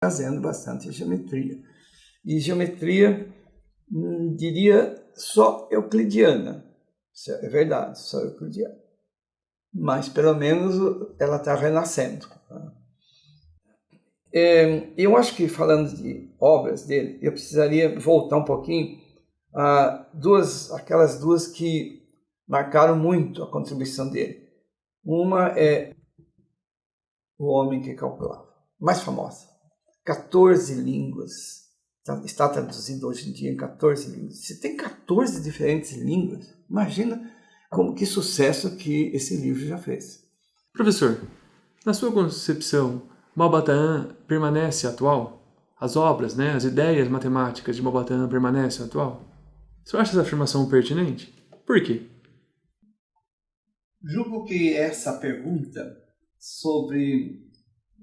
trazendo bastante geometria. E geometria, diria, só euclidiana. Isso é verdade, só euclidiana. Mas, pelo menos, ela está renascendo. Eu acho que, falando de obras dele, eu precisaria voltar um pouquinho a aquelas duas que marcaram muito a contribuição dele. Uma é O Homem que Calculava, mais famosa. 14 línguas. Está traduzido hoje em dia em 14 línguas. Se tem 14 diferentes línguas, imagina que sucesso que esse livro já fez. Professor, na sua concepção, Malba-Tahan permanece atual? As obras, as ideias matemáticas de Malba-Tahan permanecem atual? Você acha essa afirmação pertinente? Por quê? Julgo que essa pergunta sobre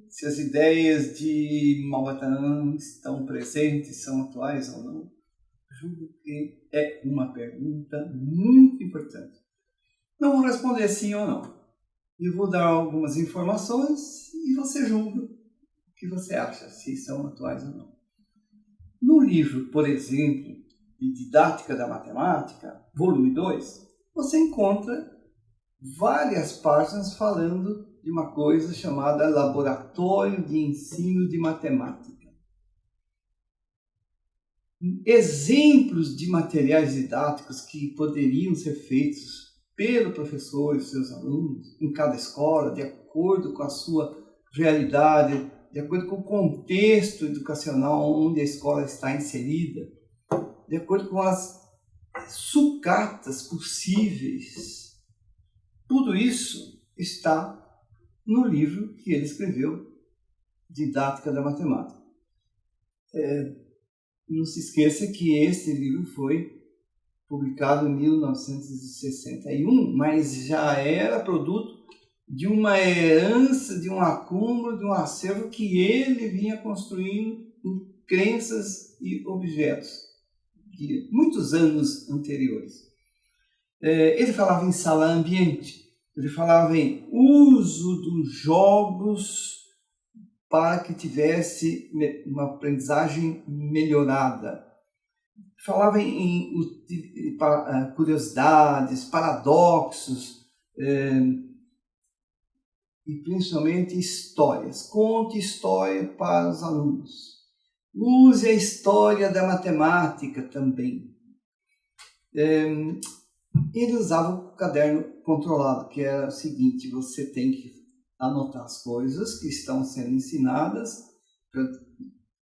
se as ideias de Malba-Tahan estão presentes, são atuais ou não, julgo que é uma pergunta muito importante. Não vou responder sim ou não. Eu vou dar algumas informações e você julga o que você acha, se são atuais ou não. No livro, por exemplo, de Didática da Matemática, volume 2, você encontra várias páginas falando de uma coisa chamada Laboratório de Ensino de Matemática. Exemplos de materiais didáticos que poderiam ser feitos pelo professor e seus alunos em cada escola, de acordo com a sua realidade, de acordo com o contexto educacional onde a escola está inserida, de acordo com as sucatas possíveis. Tudo isso está no livro que ele escreveu, Didática da Matemática. Não se esqueça que esse livro foi publicado em 1961, mas já era produto de uma herança, de um acúmulo, de um acervo que ele vinha construindo em crenças e objetos de muitos anos anteriores. Ele falava em sala ambiente, ele falava em uso dos jogos para que tivesse uma aprendizagem melhorada. Falava em curiosidades, paradoxos e principalmente histórias. Conte história para os alunos. Use a história da matemática também. Ele usava o caderno controlado, que era o seguinte: você tem que anotar as coisas que estão sendo ensinadas.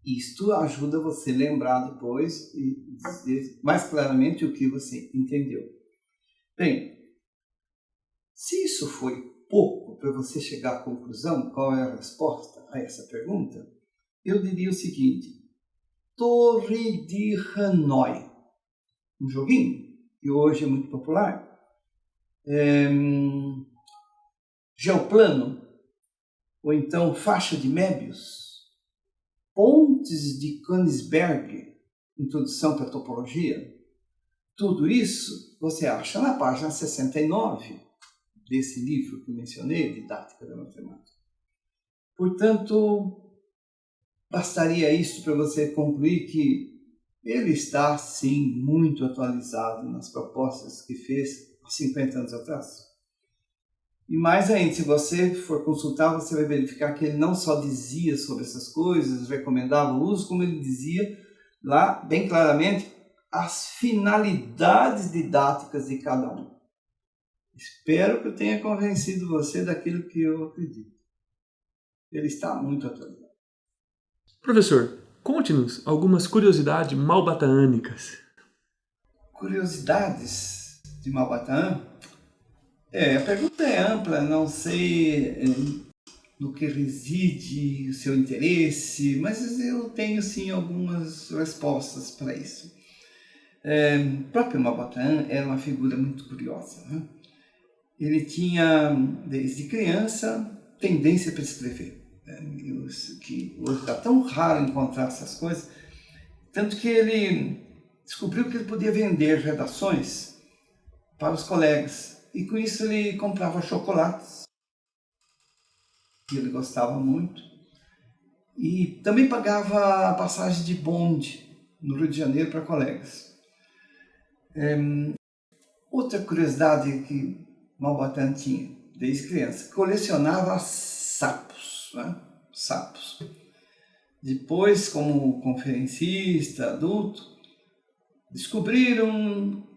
Isto ajuda você a lembrar depois e dizer mais claramente o que você entendeu. Bem, se isso foi pouco para você chegar à conclusão, qual é a resposta a essa pergunta, eu diria o seguinte: Torre de Hanoi, um joguinho que hoje é muito popular, Geoplano, ou então faixa de Möbius, pontes de Königsberg, introdução para a topologia, tudo isso você acha na página 69 desse livro que mencionei, Didática da Matemática. Portanto, bastaria isso para você concluir que ele está, sim, muito atualizado nas propostas que fez há 50 anos atrás. E mais ainda, se você for consultar, você vai verificar que ele não só dizia sobre essas coisas, recomendava o uso, como ele dizia lá, bem claramente, as finalidades didáticas de cada um. Espero que eu tenha convencido você daquilo que eu acredito. Ele está muito atualizado. Professor, conte-nos algumas curiosidades malbataânicas. Curiosidades de Malba-Tahan? A pergunta é ampla, não sei no que reside o seu interesse, mas eu tenho sim algumas respostas para isso. O próprio Malba-Tahan era uma figura muito curiosa, né? Ele tinha, desde criança, tendência para escrever, que hoje está tão raro encontrar essas coisas, tanto que ele descobriu que ele podia vender redações para os colegas. E com isso ele comprava chocolates, que ele gostava muito, E também pagava a passagem de bonde no Rio de Janeiro para colegas. Outra curiosidade que Malbatã tinha, desde criança, colecionava sapos, né? Sapos. Depois, como conferencista, adulto, descobriram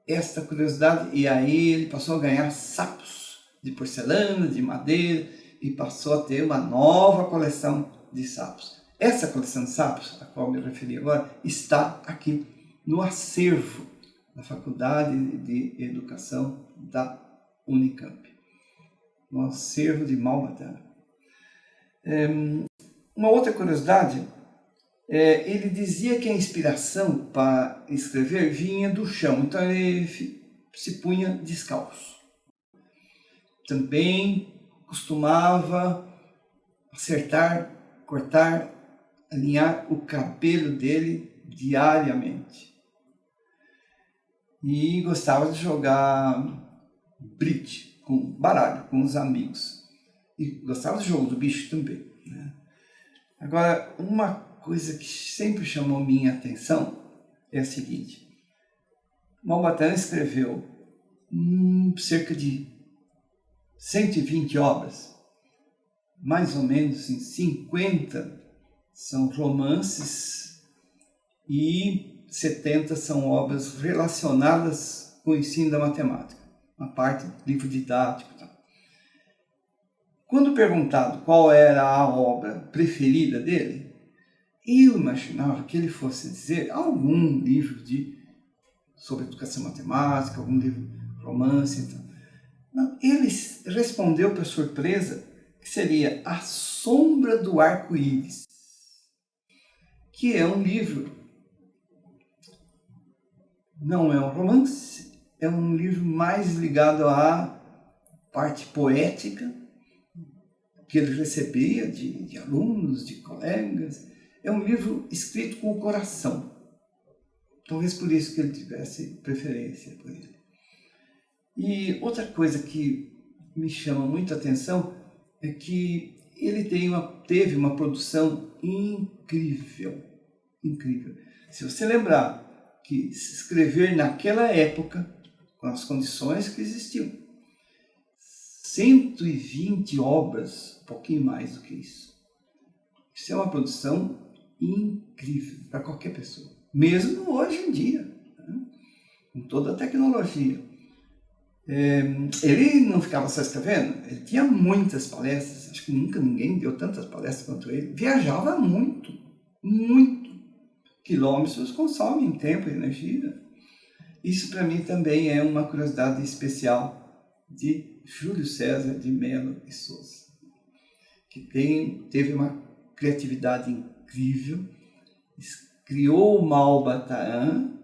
esta curiosidade e aí ele passou a ganhar sapos de porcelana, de madeira e passou a ter uma nova coleção de sapos. Essa coleção de sapos, a qual me referi agora, está aqui no acervo da Faculdade de Educação da Unicamp, no acervo de Malbatã. Uma outra curiosidade, ele dizia que a inspiração para escrever vinha do chão, então ele se punha descalço. Também costumava acertar, cortar, alinhar o cabelo dele diariamente. E gostava de jogar bridge, com baralho, com os amigos. E gostava do jogo do bicho também, né? Agora, uma coisa que sempre chamou minha atenção é a seguinte. Malbatã escreveu cerca de 120 obras, mais ou menos 50 são romances e 70 são obras relacionadas com o ensino da matemática, uma parte livro didático. Quando perguntado qual era a obra preferida dele, eu imaginava que ele fosse dizer algum livro sobre educação matemática, algum livro romance. Então. Não, ele respondeu para surpresa que seria A Sombra do Arco-Íris, que é um livro, não é um romance, é um livro mais ligado à parte poética que ele recebia de alunos, de colegas. É um livro escrito com o coração. Talvez por isso que ele tivesse preferência por ele. E outra coisa que me chama muito a atenção é que ele teve uma produção incrível. Incrível. Se você lembrar que escrever naquela época, com as condições que existiam, 120 obras, um pouquinho mais do que isso. Isso é uma produção incrível para qualquer pessoa, mesmo hoje em dia, né? Com toda a tecnologia. Ele não ficava só escrevendo, ele tinha muitas palestras, acho que nunca ninguém deu tantas palestras quanto ele. Viajava muito, muito. Quilômetros consomem tempo e energia. Isso para mim também é uma curiosidade especial de Júlio César de Mello e Souza, que teve uma criatividade incrível, criou o Malbatã,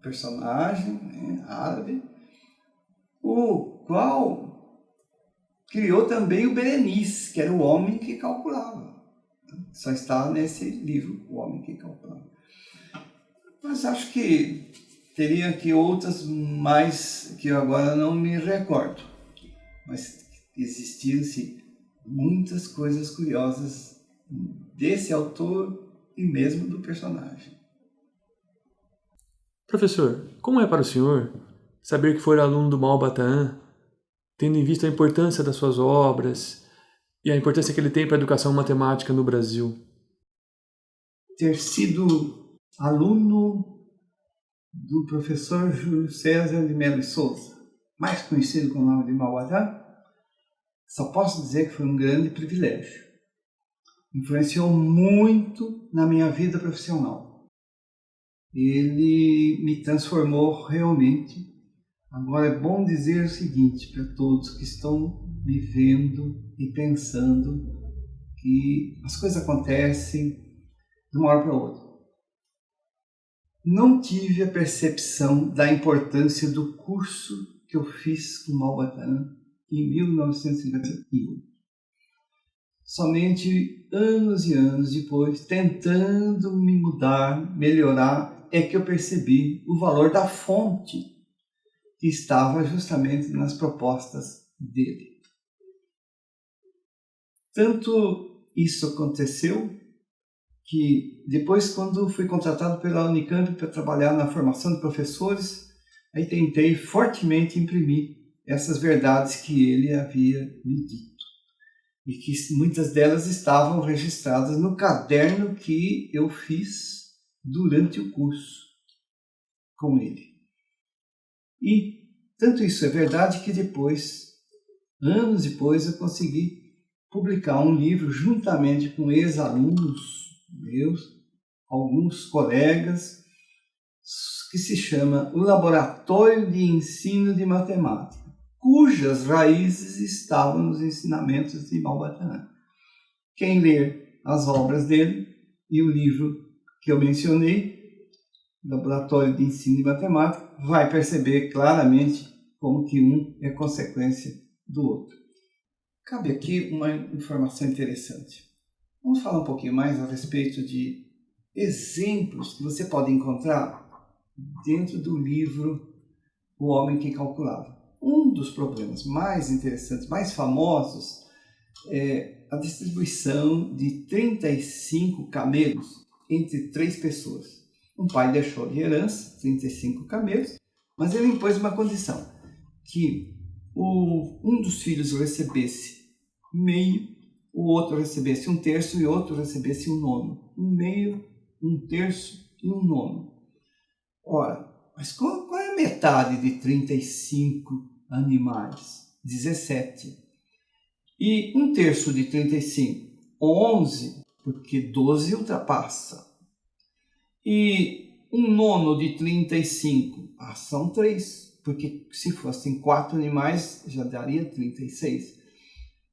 personagem, né, árabe, o qual criou também o Berenice, que era o homem que calculava. Só está nesse livro, O Homem que Calculava. Mas acho que teria aqui outras mais que eu agora não me recordo. Mas existiam-se muitas coisas curiosas desse autor e mesmo do personagem. Professor, como é para o senhor saber que foi aluno do Malbatã, tendo em vista a importância das suas obras e a importância que ele tem para a educação matemática no Brasil? Ter sido aluno do professor Júlio César de Mello e Souza, mais conhecido com o nome de Malbatã, só posso dizer que foi um grande privilégio. Influenciou muito na minha vida profissional. Ele me transformou realmente. Agora é bom dizer o seguinte para todos que estão me vendo e pensando que as coisas acontecem de uma hora para outra. Não tive a percepção da importância do curso que eu fiz com Malbatã em 1951. Somente anos e anos depois, tentando me mudar, melhorar, é que eu percebi o valor da fonte que estava justamente nas propostas dele. Tanto isso aconteceu que depois, quando fui contratado pela Unicamp para trabalhar na formação de professores, aí tentei fortemente imprimir essas verdades que ele havia me dito. E que muitas delas estavam registradas no caderno que eu fiz durante o curso com ele. E tanto isso é verdade que depois, anos depois, eu consegui publicar um livro juntamente com ex-alunos meus, alguns colegas, que se chama O Laboratório de Ensino de Matemática, cujas raízes estavam nos ensinamentos de Malba-Tahan. Quem ler as obras dele e o livro que eu mencionei, Laboratório de Ensino de Matemática, vai perceber claramente como que um é consequência do outro. Cabe aqui uma informação interessante. Vamos falar um pouquinho mais a respeito de exemplos que você pode encontrar dentro do livro O Homem que Calculava. Um dos problemas mais interessantes, mais famosos, é a distribuição de 35 camelos entre 3 pessoas. Um pai deixou de herança 35 camelos, mas ele impôs uma condição, que um dos filhos recebesse meio, o outro recebesse 1/3 e o outro recebesse 1/9. 1/2, 1/3 e 1/9. Ora, mas qual é a metade de 35 animais? 17. E 1/3 de 35? 11, porque 12 ultrapassa. E 1/9 de 35? São 3, porque se fossem 4 animais já daria 36.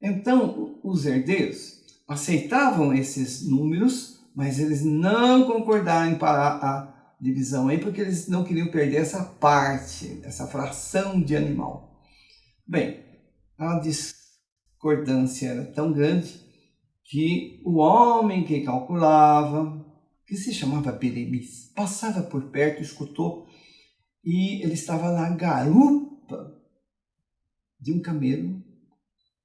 Então, os herdeiros aceitavam esses números, mas eles não concordaram em parar a divisão aí, porque eles não queriam perder essa parte, essa fração de animal. Bem, a discordância era tão grande que o homem que calculava, que se chamava Beremiz, passava por perto, escutou, e ele estava na garupa de um camelo,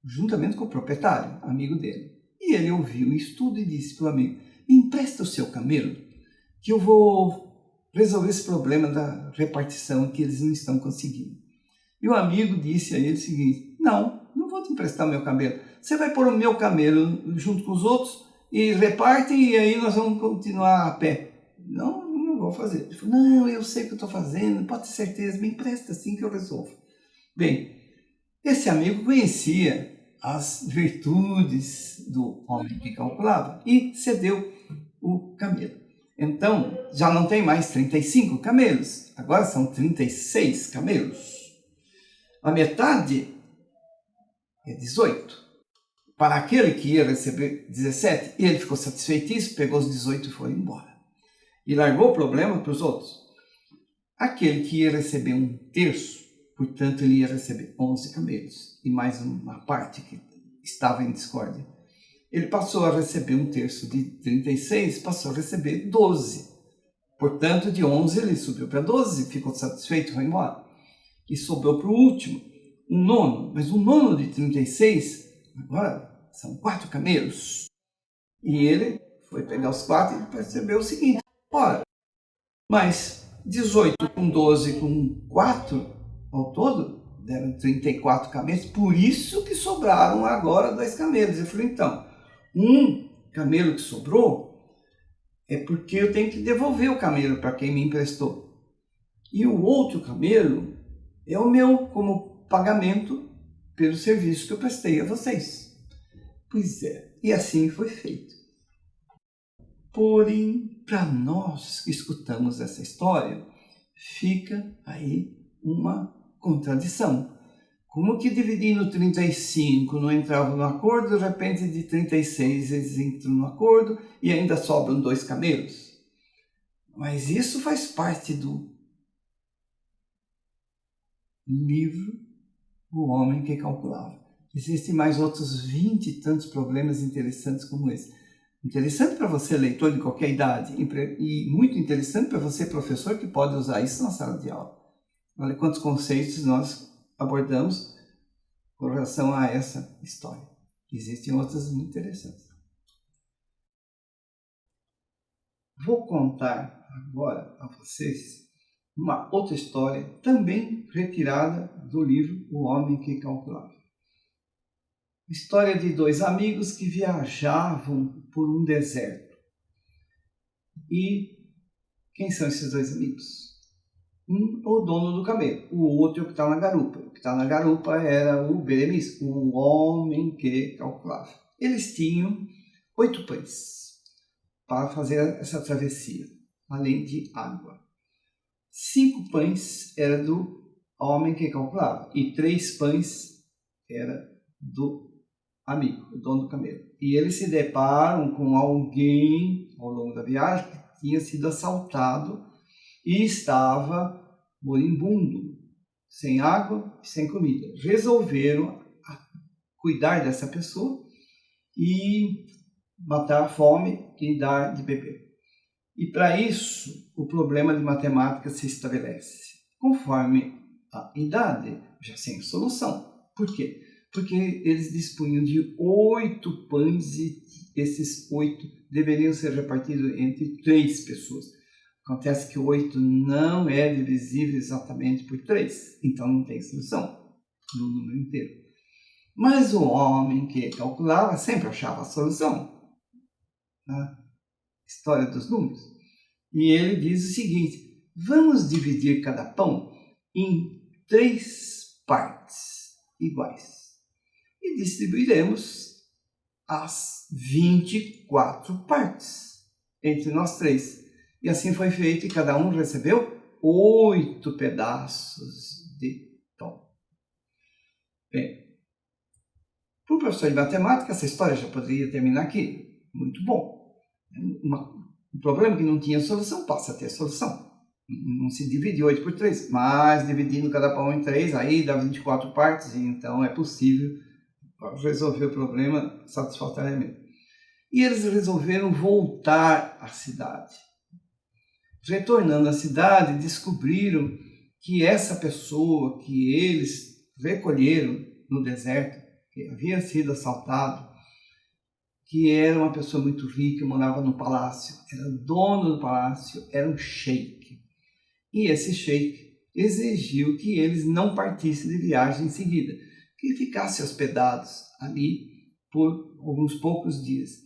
juntamente com o proprietário, amigo dele. E ele ouviu isso tudo e disse para o amigo: me empresta o seu camelo, que eu vou resolver esse problema da repartição que eles não estão conseguindo. E o amigo disse a ele o seguinte: não vou te emprestar o meu camelo. Você vai pôr o meu camelo junto com os outros e repartem, e aí nós vamos continuar a pé. Não vou fazer. Ele falou: não, eu sei o que eu estou fazendo, pode ter certeza, me empresta assim que eu resolvo. Bem, esse amigo conhecia as virtudes do homem que calculava e cedeu o camelo. Então, já não tem mais 35 camelos, agora são 36 camelos. A metade é 18. Para aquele que ia receber 17, ele ficou satisfeitíssimo, pegou os 18 e foi embora. E largou o problema para os outros. Aquele que ia receber 1/3, portanto, ele ia receber 11 camelos, e mais uma parte que estava em discórdia. Ele passou a receber 1/3 de 36, passou a receber 12. Portanto, de 11 ele subiu para 12, ficou satisfeito, foi embora. E sobrou para o último, 1/9. Mas 1/9 de 36, agora são 4 camelos. E ele foi pegar os 4 e percebeu o seguinte: ora, mas 18 com 12 com 4, ao todo, deram 34 camelos, por isso que sobraram agora 2 camelos. Eu falei: então, um camelo que sobrou é porque eu tenho que devolver o camelo para quem me emprestou. E o outro camelo é o meu como pagamento pelo serviço que eu prestei a vocês. Pois é, e assim foi feito. Porém, para nós que escutamos essa história, fica aí uma contradição. Como que dividindo 35 não entrava no acordo, de repente de 36 eles entram no acordo e ainda sobram 2 camelos? Mas isso faz parte do livro O Homem que Calculava. Existem mais outros 20 e tantos problemas interessantes como esse. Interessante para você, leitor de qualquer idade, e muito interessante para você, professor, que pode usar isso na sala de aula. Olha quantos conceitos nós abordamos com relação a essa história. Existem outras muito interessantes. vou contar agora a vocês uma outra história, também retirada do livro O Homem que Calculava. História de dois amigos que viajavam por um deserto. E quem são esses dois amigos? Um é o dono do camelo, o outro é o que está na garupa. O que está na garupa era o Beremis, o homem que calculava. Eles tinham 8 pães para fazer essa travessia, além de água. 5 pães era do homem que calculava e 3 pães era do amigo, o dono do camelo. E eles se deparam com alguém ao longo da viagem que tinha sido assaltado e estava moribundo, sem água e sem comida. Resolveram cuidar dessa pessoa e matar a fome e dar de beber. E para isso, o problema de matemática se estabelece. Conforme a idade, já sem solução. Por quê? Porque eles dispunham de 8 pães e esses 8 deveriam ser repartidos entre 3 pessoas. Acontece que 8 não é divisível exatamente por 3, então não tem solução no número inteiro. Mas o homem que calculava sempre achava a solução. História dos números. E ele diz o seguinte: vamos dividir cada pão em 3 partes iguais e distribuiremos as 24 partes entre nós 3. E assim foi feito e cada um recebeu 8 pedaços de pão. Bem, para o professor de matemática, essa história já poderia terminar aqui. Muito bom. Um problema que não tinha solução passa a ter solução. Não se divide 8 por 3, mas dividindo cada pão em 3, aí dá 24 partes, e então é possível resolver o problema satisfatoriamente. E eles resolveram voltar à cidade. Retornando à cidade, descobriram que essa pessoa que eles recolheram no deserto, que havia sido assaltado, que era uma pessoa muito rica, morava no palácio, era dono do palácio, era um sheik. E esse sheik exigiu que eles não partissem de viagem em seguida, que ficassem hospedados ali por alguns poucos dias.